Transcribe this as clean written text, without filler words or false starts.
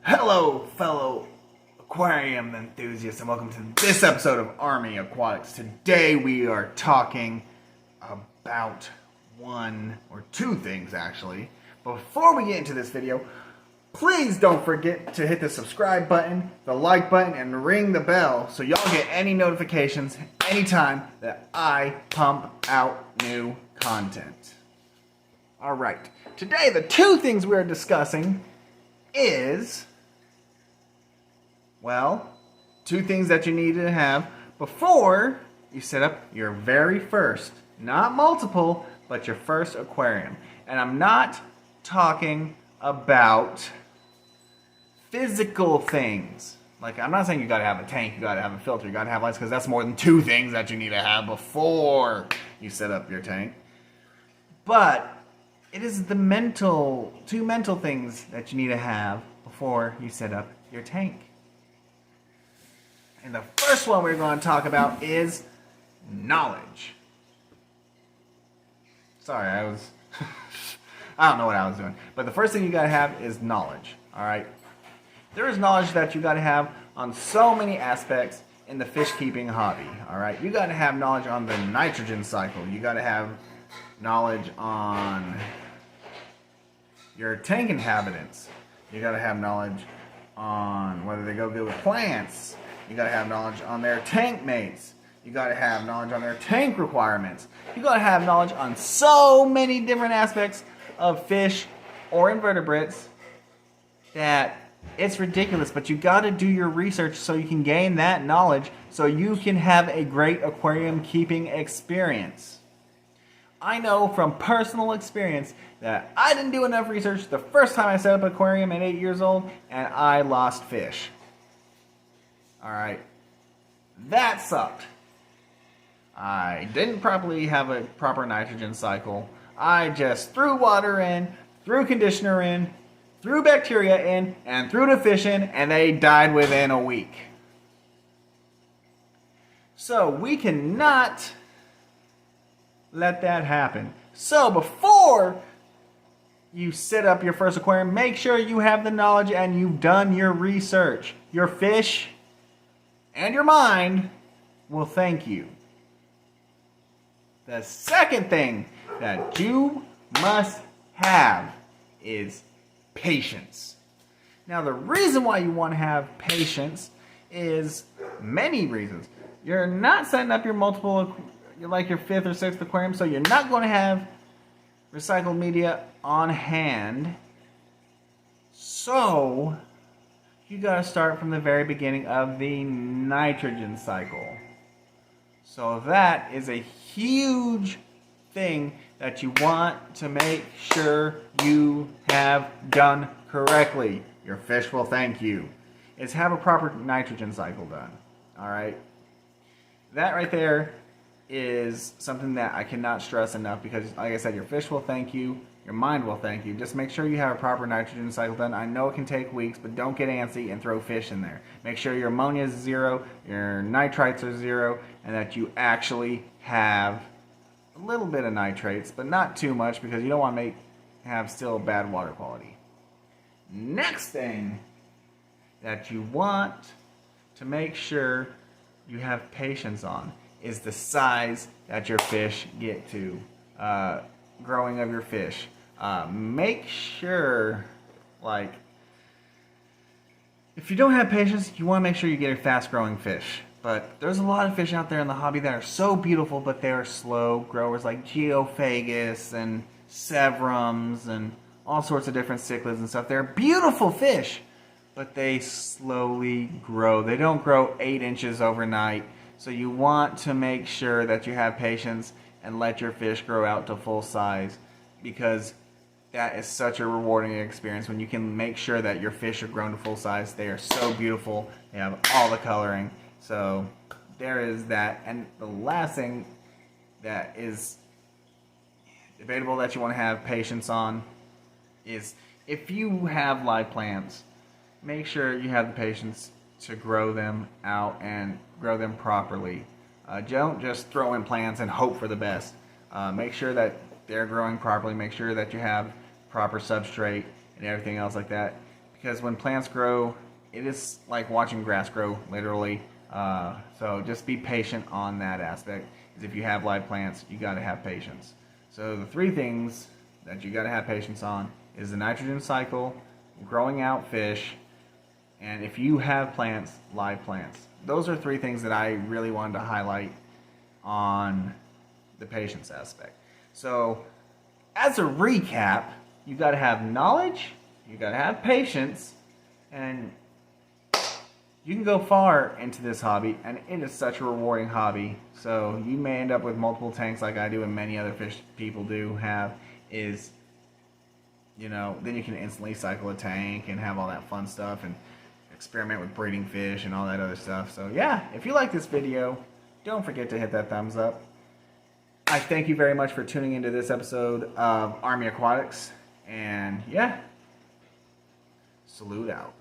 Hello, fellow aquarium enthusiasts, and welcome to this episode of Army Aquatics. Today we are talking about one or two things, actually. Before we get into this video, please don't forget to hit the subscribe button, the like button, and ring the bell so y'all get any notifications anytime that I pump out new content. Alright, today the two things we're discussing is, well, two things that you need to have before you set up your very first, not multiple, but your first aquarium. And I'm not talking about physical things. Like, I'm not saying you gotta have a tank, you gotta have a filter, you gotta have lights, because that's more than two things that you need to have before you set up your tank. But it is the two mental things that you need to have before you set up your tank. And the first one we're going to talk about is knowledge. Sorry, I don't know what I was doing. But the first thing you got to have is knowledge. Alright? There is knowledge that you got to have on so many aspects in the fish keeping hobby. Alright? You got to have knowledge on the nitrogen cycle. You got to have knowledge on your tank inhabitants. You got to have knowledge on whether they go good with plants. You got to have knowledge on their tank mates. You got to have knowledge on their tank requirements. You got to have knowledge on so many different aspects of fish or invertebrates that it's ridiculous. But you got to do your research so you can gain that knowledge so you can have a great aquarium keeping experience. I know from personal experience that I didn't do enough research the first time I set up an aquarium at 8 years old, and I lost fish. Alright, that sucked. I didn't properly have a proper nitrogen cycle. I just threw water in, threw conditioner in, threw bacteria in, and threw the fish in, and they died within a week. So we cannot let that happen. So before you set up your first aquarium, make sure you have the knowledge and you've done your research. Your fish and your mind will thank you. The second thing that you must have is patience. Now, the reason why you want to have patience is many reasons. You're not setting up your your fifth or sixth aquarium, so you're not going to have recycled media on hand. So you got to start from the very beginning of the nitrogen cycle. So that is a huge thing that you want to make sure you have done correctly. Your fish will thank you. Is have a proper nitrogen cycle done. Alright? That right there is something that I cannot stress enough, because like I said, your fish will thank you, your mind will thank you. Just make sure you have a proper nitrogen cycle done. I know it can take weeks, but don't get antsy and throw fish in there. Make sure your ammonia is 0, your nitrites are 0, and that you actually have a little bit of nitrates, but not too much, because you don't want to have still bad water quality. Next thing that you want to make sure you have patience on is the size that your fish get to, growing of your fish. Make sure, like, if you don't have patience, you want to make sure you get a fast growing fish. But there's a lot of fish out there in the hobby that are so beautiful, but they are slow growers, like geophagus and severums and all sorts of different cichlids and stuff. They're beautiful fish, but they slowly grow. They don't grow 8 inches overnight. So you want to make sure that you have patience and let your fish grow out to full size, because that is such a rewarding experience when you can make sure that your fish are grown to full size. They are so beautiful. They have all the coloring. So there is that. And the last thing that is debatable that you want to have patience on is, if you have live plants, make sure you have the patience to grow them out and grow them properly. Don't just throw in plants and hope for the best. Make sure that they're growing properly. Make sure that you have proper substrate and everything else like that. because when plants grow, it is like watching grass grow, literally. So just be patient on that aspect. Because if you have live plants, you got to have patience. So the 3 things that you got to have patience on is the nitrogen cycle, growing out fish, and if you have plants, live plants. Those are 3 things that I really wanted to highlight on the patience aspect. So as a recap, you got to have knowledge, you got to have patience, and you can go far into this hobby, and it is such a rewarding hobby. So you may end up with multiple tanks like I do and many other fish people do have, is, you know, then you can instantly cycle a tank and have all that fun stuff and experiment with breeding fish and all that other stuff. So yeah, if you like this video, don't forget to hit that thumbs up. I thank you very much for tuning into this episode of Army Aquatics, and yeah, salute out.